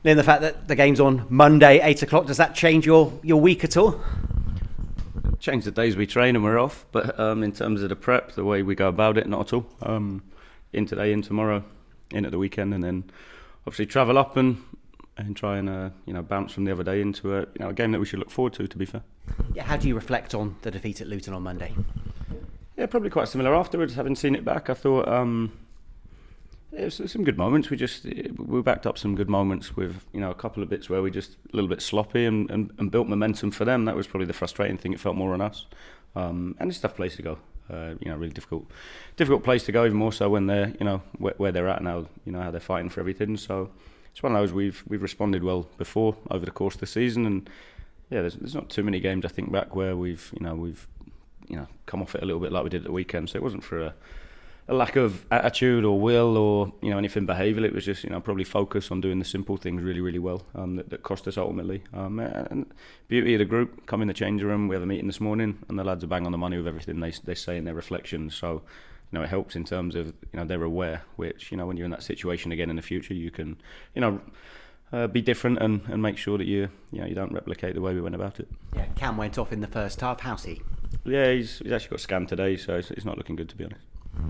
Then the fact that the game's on Monday, 8 o'clock, does that change your week at all? Change the days we train and we're off, but in terms of the prep, the way we go about it, not at all. In today, in tomorrow, in at the weekend, and then obviously travel up and try and bounce from the other day into a game that we should look forward to be fair. Yeah, how do you reflect on the defeat at Luton on Monday? Yeah, probably quite similar afterwards. Having seen it back, I thought it was some good moments. We backed up some good moments with a couple of bits where we just a little bit sloppy and built momentum for them. That was probably the frustrating thing. It felt more on us, and it's a tough place to go. Really difficult place to go. Even more so when they're where they're at now. How they're fighting for everything. So it's one of those we've responded well before over the course of the season, and yeah, there's not too many games I think back where we've come off it a little bit like we did at the weekend. So it wasn't for a lack of attitude or will or anything behavioural. It was just probably focus on doing the simple things really, really well that cost us ultimately. And beauty of the group, come in the changing room. We have a meeting this morning, and the lads are bang on the money with everything they say in their reflections. So it helps in terms of they're aware. Which when you're in that situation again in the future, you can be different and make sure that you don't replicate the way we went about it. Yeah, Cam went off in the first half. How's he? Yeah, he's actually got scanned today, so it's not looking good to be honest.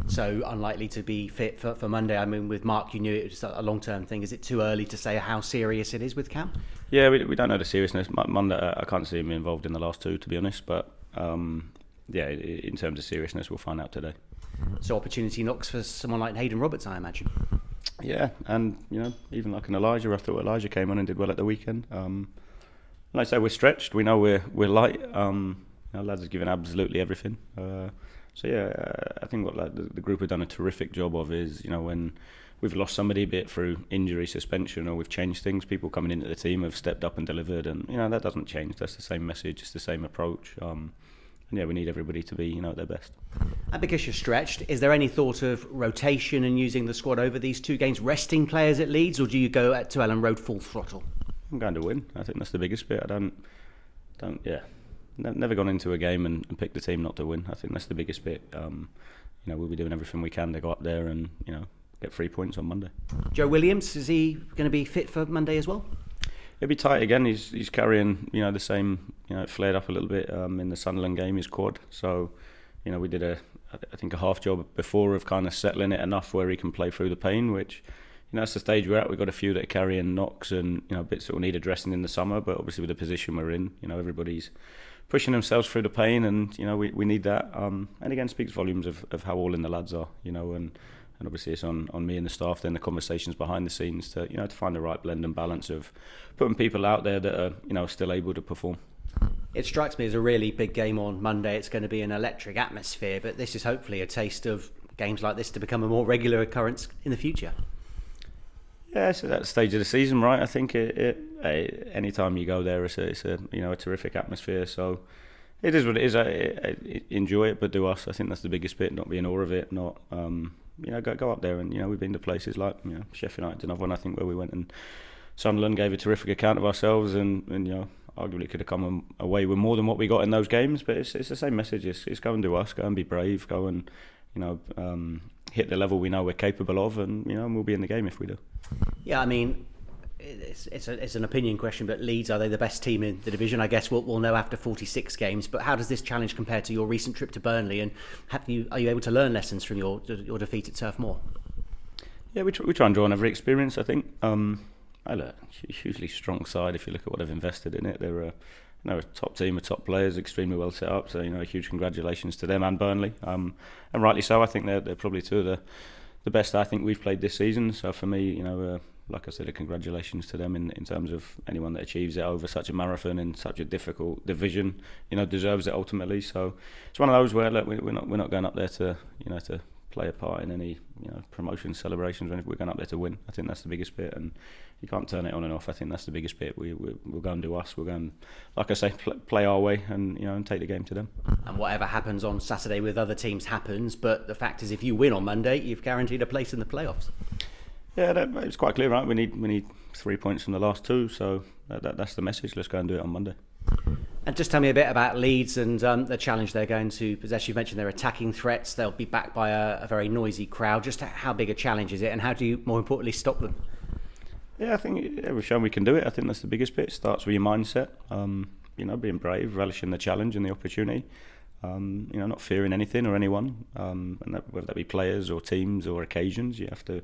So unlikely to be fit for Monday. I mean, with Mark, you knew it was a long-term thing. Is it too early to say how serious it is with Cam? Yeah, we don't know the seriousness. Monday, I can't see him involved in the last two, to be honest. But in terms of seriousness, we'll find out today. So opportunity knocks for someone like Hayden Roberts, I imagine. Yeah, and even like an Elijah, I thought Elijah came on and did well at the weekend. Like I say, we're stretched. We know we're light. Our lads have given absolutely everything. So yeah, I think what the group have done a terrific job of is, when we've lost somebody, be it through injury, suspension, or we've changed things, people coming into the team have stepped up and delivered, and that doesn't change. That's the same message, it's the same approach. And yeah, we need everybody to be at their best. And because you're stretched, is there any thought of rotation and using the squad over these two games, resting players at Leeds, or do you go to Elland Road full throttle? I'm going to win. I think that's the biggest bit. Never gone into a game and picked the team not to win. I think that's the biggest bit. We'll be doing everything we can to go up there and get 3 points on Monday. Joe Williams, is he going to be fit for Monday as well? He'll be tight again. He's carrying the same. It flared up a little bit in the Sunderland game, his quad. So we did a half job before of kind of settling it enough where he can play through the pain, which that's the stage we're at. We've got a few that are carrying knocks and bits that will need addressing in the summer, but obviously with the position we're in, everybody's pushing themselves through the pain, and we need that. And again, speaks volumes of how all in the lads are, and obviously it's on me and the staff then the conversations behind the scenes to to find the right blend and balance of putting people out there that are still able to perform. It strikes me as a really big game on Monday. It's going to be an electric atmosphere, but this is hopefully a taste of games like this to become a more regular occurrence in the future. Yeah, so that stage of the season, right? I think any time you go there, it's a terrific atmosphere. So it is what it is. I enjoy it, but do us. I think that's the biggest bit. Not be in awe of it. Not go up there and we've been to places like Sheffield United, another one I think where we went, and Sunderland gave a terrific account of ourselves, and arguably could have come away with more than what we got in those games. But it's the same message. It's go and do us. Go and be brave. Go and hit the level we know we're capable of, and we'll be in the game if we do. Yeah, I mean, it's an opinion question, but Leeds, are they the best team in the division? I guess we'll know after 46 games. But how does this challenge compare to your recent trip to Burnley? And are you able to learn lessons from your defeat at Turf Moor? Yeah, we try and draw on every experience. I think I look hugely strong side if you look at what they've invested in it. They're a top team, top players, extremely well set up. So a huge congratulations to them and Burnley, and rightly so. I think they're probably two of the best I think we've played this season. So for me, like I said, a congratulations to them in terms of anyone that achieves it over such a marathon in such a difficult division, deserves it ultimately. So it's one of those where look, we're not going up there to to play a part in any promotion celebrations or anything. We're going up there to win. I think that's the biggest bit, and you can't turn it on and off. I think that's the biggest bit. We'll go and do us. We'll go and, like I say, play our way and and take the game to them. And whatever happens on Saturday with other teams happens. But the fact is, if you win on Monday, you've guaranteed a place in the playoffs. Yeah, it's quite clear, right? We need 3 points from the last two, so that's the message. Let's go and do it on Monday. And just tell me a bit about Leeds and the challenge they're going to possess. You've mentioned their attacking threats. They'll be backed by a very noisy crowd. Just how big a challenge is it, and how do you, more importantly, stop them? Yeah, I think we've shown we can do it. I think that's the biggest bit. It starts with your mindset. Being brave, relishing the challenge and the opportunity. Not fearing anything or anyone. Whether that be players or teams or occasions, you have to,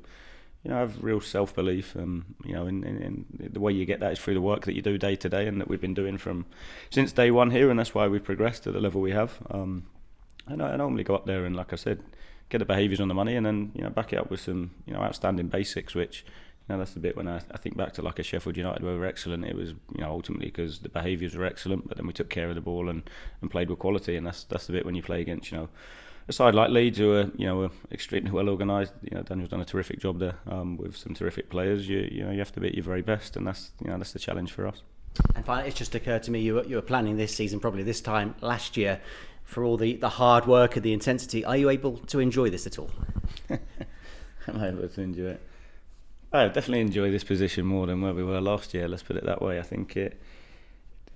have real self-belief. In the way you get that is through the work that you do day to day, and that we've been doing since day one here, and that's why we've progressed to the level we have. I normally go up there and, like I said, get the behaviours on the money, and then back it up with some outstanding basics, which. That's the bit when I think back to like a Sheffield United where we were excellent. It was ultimately because the behaviours were excellent, but then we took care of the ball and played with quality. And that's the bit when you play against a side like Leeds who are extremely well organised. Daniel's done a terrific job there with some terrific players. You have to be at your very best, and that's the challenge for us. And finally, it's just occurred to me you were planning this season probably this time last year for all the hard work and the intensity. Are you able to enjoy this at all? Am I able to enjoy it? I definitely enjoy this position more than where we were last year. Let's put it that way. I think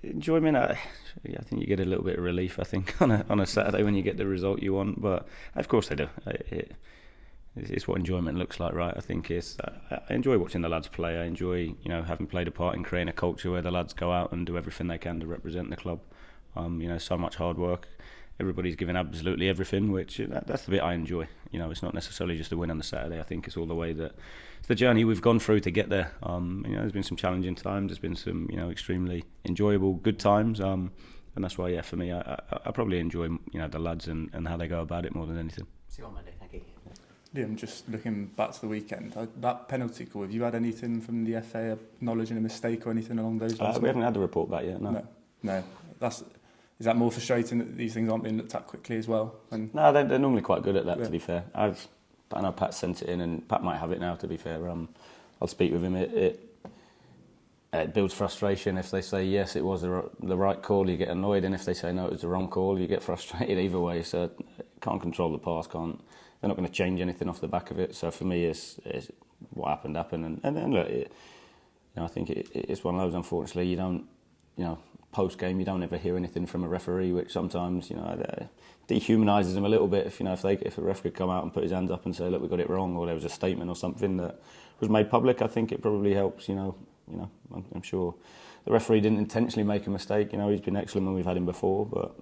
enjoyment. I think you get a little bit of relief. I think on a Saturday when you get the result you want. But of course I do. It's what enjoyment looks like, right? I think I enjoy watching the lads play. I enjoy having played a part in creating a culture where the lads go out and do everything they can to represent the club. So much hard work. Everybody's giving absolutely everything, which that's the bit I enjoy. It's not necessarily just a win on the Saturday. I think it's all the way that it's the journey we've gone through to get there. There's been some challenging times. There's been some extremely enjoyable good times. And that's why, for me, I probably enjoy the lads and how they go about it more than anything. See you on Monday. Thank you. Liam, just looking back to the weekend, that penalty call. Have you had anything from the FA acknowledging a mistake or anything along those lines? We haven't had the report back yet. No. Is that more frustrating that these things aren't being looked at quickly as well? No, they're normally quite good at that, to be fair. I know Pat sent it in, and Pat might have it now, to be fair. I'll speak with him. It builds frustration. If they say, yes, it was the right call, you get annoyed. And if they say, no, it was the wrong call, you get frustrated either way. So can't control the past, they're not going to change anything off the back of it. So for me, it's what happened. And look, I think it's one of those, unfortunately, you don't, post-game, you don't ever hear anything from a referee, which sometimes, dehumanises them a little bit. If a ref could come out and put his hands up and say, look, we got it wrong, or there was a statement or something that was made public, I think it probably helps. I'm sure the referee didn't intentionally make a mistake. He's been excellent when we've had him before, but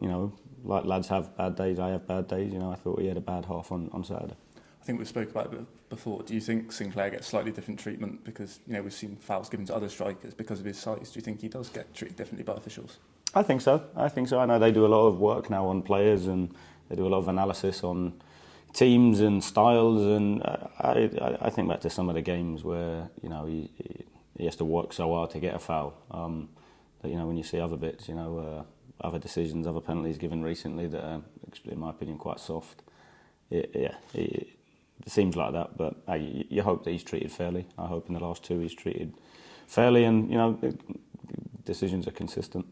like lads have bad days, I have bad days. I thought he had a bad half on Saturday. I think we've spoken about it before. Do you think Sinclair gets slightly different treatment because we've seen fouls given to other strikers because of his size? Do you think he does get treated differently by officials? I think so. I know they do a lot of work now on players, and they do a lot of analysis on teams and styles. And I think back to some of the games where he has to work so hard to get a foul. That when you see other bits, other decisions, other penalties given recently that are, in my opinion, quite soft. It seems like that, but you hope that he's treated fairly. I hope in the last two he's treated fairly, and decisions are consistent.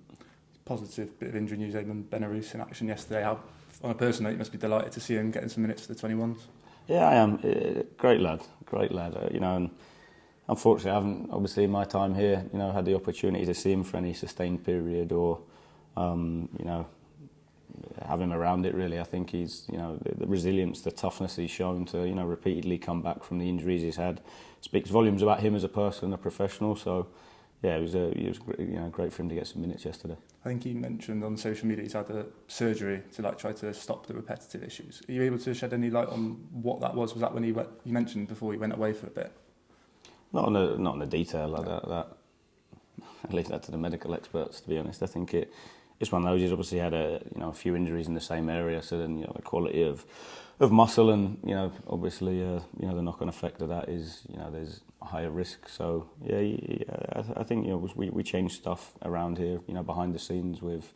Positive bit of injury news. Eamon Benarous in action yesterday. On a personal note, you must be delighted to see him getting some minutes for the 21s. Yeah, I am. Great lad. And unfortunately, I haven't, obviously in my time here, had the opportunity to see him for any sustained period or, have him around it really. I think he's, the resilience, the toughness he's shown to, repeatedly come back from the injuries he's had speaks volumes about him as a person, a professional. So, yeah, it was great for him to get some minutes yesterday. I think he mentioned on social media he's had a surgery to try to stop the repetitive issues. Are you able to shed any light on what that was? Was that when you mentioned before he went away for a bit? Not in the detail like that. I leave that to the medical experts, to be honest. I think it's one of those. He's obviously had a few injuries in the same area, so then the quality of muscle and obviously the knock-on effect of that is there's a higher risk. So I think we change stuff around here behind the scenes with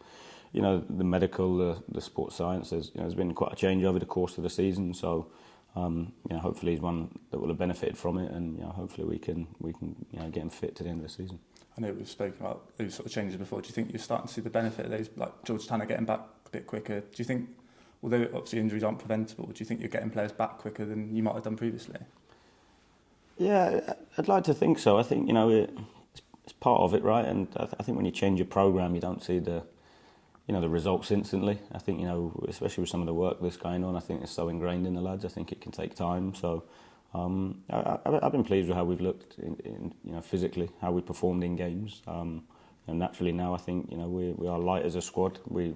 the medical, the sports science. There's been quite a change over the course of the season. So hopefully he's one that will have benefited from it, and hopefully we can get him fit to the end of the season. I know we've spoken about those sort of changes before. Do you think you're starting to see the benefit of those, like George Tanner getting back a bit quicker? Do you think, although obviously injuries aren't preventable, do you think you're getting players back quicker than you might have done previously? Yeah, I'd like to think so. I think it's part of it, right? And I think when you change your programme, you don't see the results instantly. I think especially with some of the work that's going on, I think it's so ingrained in the lads. I think it can take time. So I've been pleased with how we've looked in physically, how we performed in games. And naturally now I think we are light as a squad. We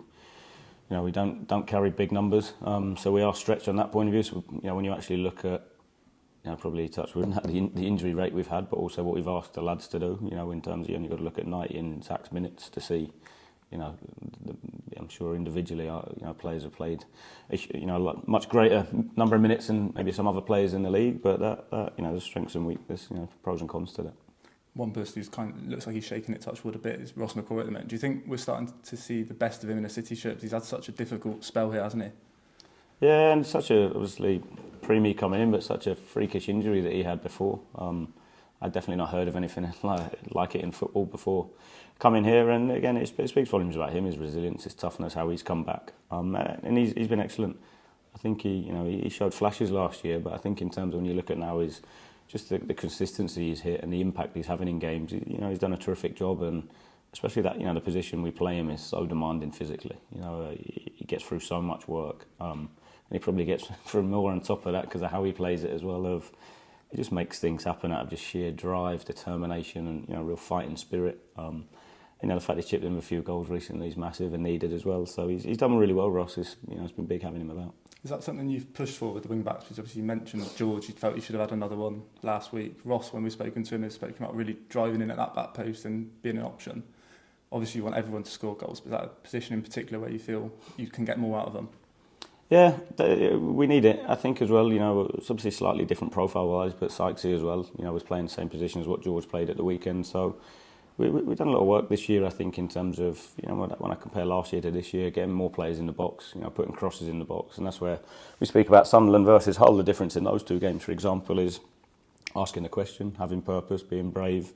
don't carry big numbers, so we are stretched on that point of view. So when you actually look at probably touch wood, the injury rate we've had, but also what we've asked the lads to do. In terms of you only got to look at 90 in Zach's minutes to see. I'm sure individually, players have played, a much greater number of minutes than maybe some other players in the league. But that there's strengths and weaknesses, pros and cons to that. One person who's looks like he's shaking it touch wood a bit is Ross McCaw at the moment. Do you think we're starting to see the best of him in a City shirt? He's had such a difficult spell here, hasn't he? Yeah, and obviously pre-me coming in, but such a freakish injury that he had before. I'd definitely not heard of anything like it in football before coming here, and again it speaks volumes about him, his resilience, his toughness, how he's come back, and he's been excellent. I think he showed flashes last year, but I think in terms of when you look at now is just the consistency he's hit and the impact he's having in games. He's done a terrific job, and especially that the position we play him is so demanding physically. He gets through so much work, and he probably gets through more on top of that because of how he plays it as well. He just makes things happen out of just sheer drive, determination, and real fighting spirit. The fact he's chipped in a few goals recently is massive and needed as well. So he's done really well, Ross. It's been big having him about. Is that something you've pushed for with the wing backs? Because obviously you mentioned George, you felt you should have had another one last week. Ross, when we've spoken to him, has spoken about really driving in at that back post and being an option. Obviously you want everyone to score goals, but is that a position in particular where you feel you can get more out of them? Yeah, we need it. I think as well, it's obviously slightly different profile-wise, but Sykesy as well, was playing the same position as what George played at the weekend. So we've done a lot of work this year, I think, in terms of, when I compare last year to this year, getting more players in the box, putting crosses in the box. And that's where we speak about Sunderland versus Hull. The difference in those two games, for example, is asking the question, having purpose, being brave.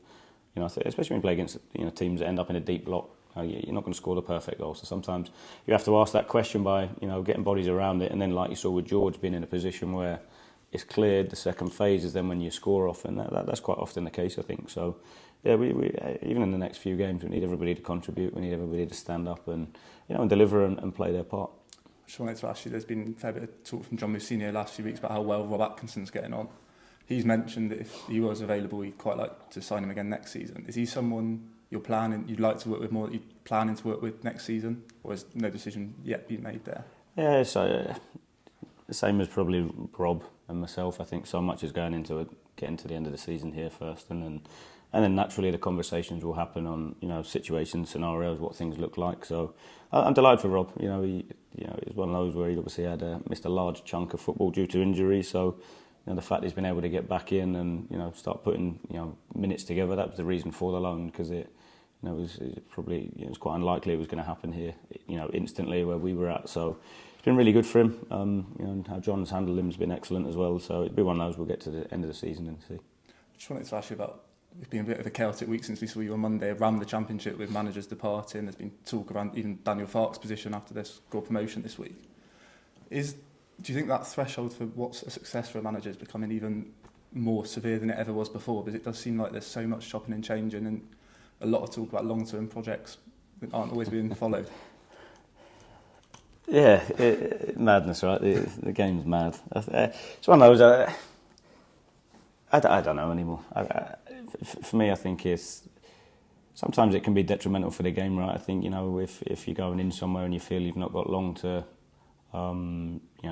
Especially when you play against teams that end up in a deep block. You're not going to score the perfect goal, so sometimes you have to ask that question by getting bodies around it, and then like you saw with George being in a position where it's cleared. The second phase is then when you score off, and that's quite often the case, I think. So yeah, we even in the next few games we need everybody to contribute. We need everybody to stand up and and deliver and play their part. I just wanted to ask you, there's been a fair bit of talk from John Mousinho last few weeks about how well Rob Atkinson's getting on. He's mentioned that if he was available, he'd quite like to sign him again next season. Is he someone you'd like to work with more, that you're planning to work with next season, or has no decision yet been made there? Yeah, so the same as probably Rob and myself. I think so much is going into it, getting to the end of the season here first, and then naturally the conversations will happen on situations, scenarios, what things look like. So I'm delighted for Rob. He it's one of those where he obviously had missed a large chunk of football due to injury. So the fact he's been able to get back in and start putting minutes together, that was the reason for the loan, because it was quite unlikely it was going to happen here instantly where we were at. So it's been really good for him. And how John's handled him has been excellent as well. So it'll be one of those we'll get to the end of the season and see. I just wanted to ask you about, it's been a bit of a chaotic week since we saw you on Monday around the Championship with managers departing. There's been talk around even Daniel Farke's position after their score promotion this week. Do you think that threshold for what's a success for a manager is becoming even more severe than it ever was before? Because it does seem like there's so much chopping and changing, and a lot of talk about long-term projects that aren't always being followed. Yeah, madness, right? The game's mad. It's one of those. I don't know anymore. For me, I think sometimes it can be detrimental for the game, right? I think if you're going in somewhere and you feel you've not got long to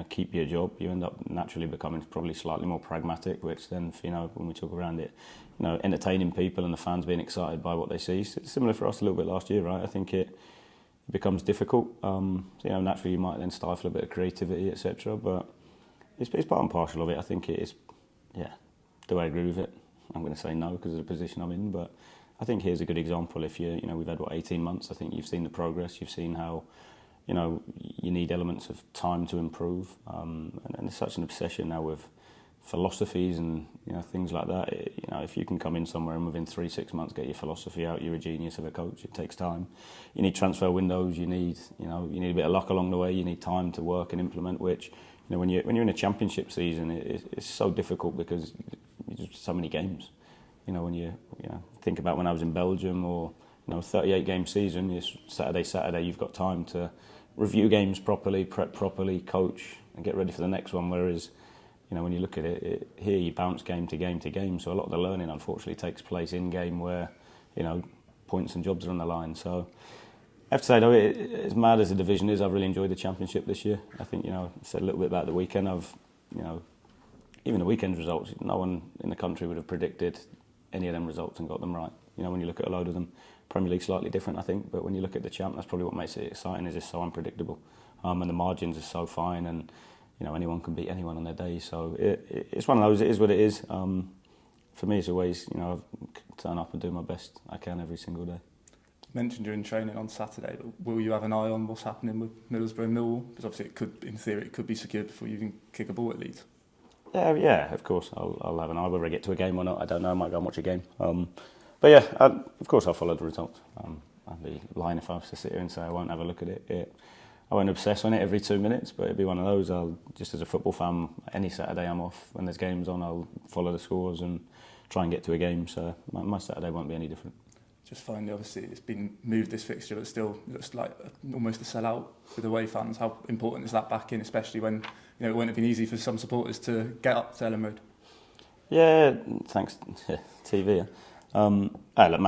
keep your job, you end up naturally becoming probably slightly more pragmatic, which then, when we talk around it, entertaining people and the fans being excited by what they see. It's similar for us a little bit last year, right? I think it becomes difficult. Naturally you might then stifle a bit of creativity, etc. But it's part and parcel of it. I think it is, do I agree with it? I'm going to say no because of the position I'm in, but I think here's a good example. If we've had 18 months, I think you've seen the progress, you've seen how you need elements of time to improve, and there's such an obsession now with philosophies and things like that. If you can come in somewhere and within 3-6 months get your philosophy out, you're a genius of a coach. It takes time. You need transfer windows. You need a bit of luck along the way. You need time to work and implement. Which when you're in a championship season, it's so difficult because there's just so many games. When you think about when I was in Belgium or 38 game season, it's Saturday you've got time to review games properly, prep properly, coach and get ready for the next one. Whereas you know, when you look at it, here you bounce game to game to game. So a lot of the learning, unfortunately, takes place in game where, you know, points and jobs are on the line. So I have to say, though, as mad as the division is, I've really enjoyed the Championship this year. I think, you know, I said a little bit about the weekend. You know, even the weekend's results, no one in the country would have predicted any of them results and got them right. You know, when you look at a load of them, Premier League slightly different, I think, but when you look at the Champ, that's probably what makes it exciting, is it's so unpredictable. And the margins are so fine, and, you know, anyone can beat anyone on their day. So it's one of those, it is what it is. For me, it's always, you know, turn up and do my best I can every single day. You mentioned you're in training on Saturday, but will you have an eye on what's happening with Middlesbrough and Millwall? Because obviously it could, in theory, it could be secured before you even kick a ball at Leeds. Yeah, of course. I'll have an eye. Whether I get to a game or not, I don't know. I might go and watch a game. But yeah, of course I'll follow the results. I'd be lying if I was to sit here and say I won't have a look at it. I won't obsess on it every 2 minutes, but it'd be one of those. I'll, just as a football fan, any Saturday I'm off. When there's games on, I'll follow the scores and try and get to a game. So my Saturday won't be any different. Just finally, obviously, it's been moved, this fixture, but still looks like almost a sellout with away fans. How important is that back in, especially when, you know, it wouldn't have been easy for some supporters to get up to Elland Road? Yeah, thanks TV. Look,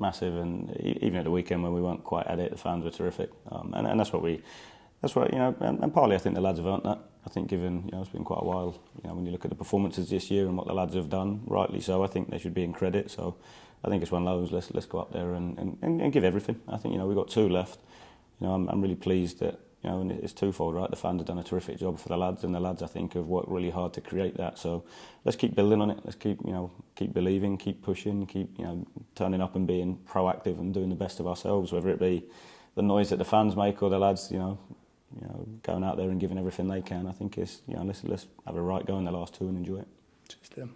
massive, and even at the weekend when we weren't quite at it, the fans were terrific, and that's what you know, and partly I think the lads have earned that. I think given, you know, it's been quite a while, you know, when you look at the performances this year and what the lads have done, rightly so, I think they should be in credit. So I think it's one of those, let's go up there and give everything. I think, you know, we've got 2 left. You know, I'm really pleased that, you know, and it's twofold, right? The fans have done a terrific job for the lads, and the lads, I think, have worked really hard to create that. So let's keep building on it. Let's keep believing, keep pushing, keep, you know, turning up and being proactive and doing the best of ourselves, whether it be the noise that the fans make or the lads, you know, going out there and giving everything they can. I think it's, you know, let's have a right go in the last 2 and enjoy it. Cheers, Liam.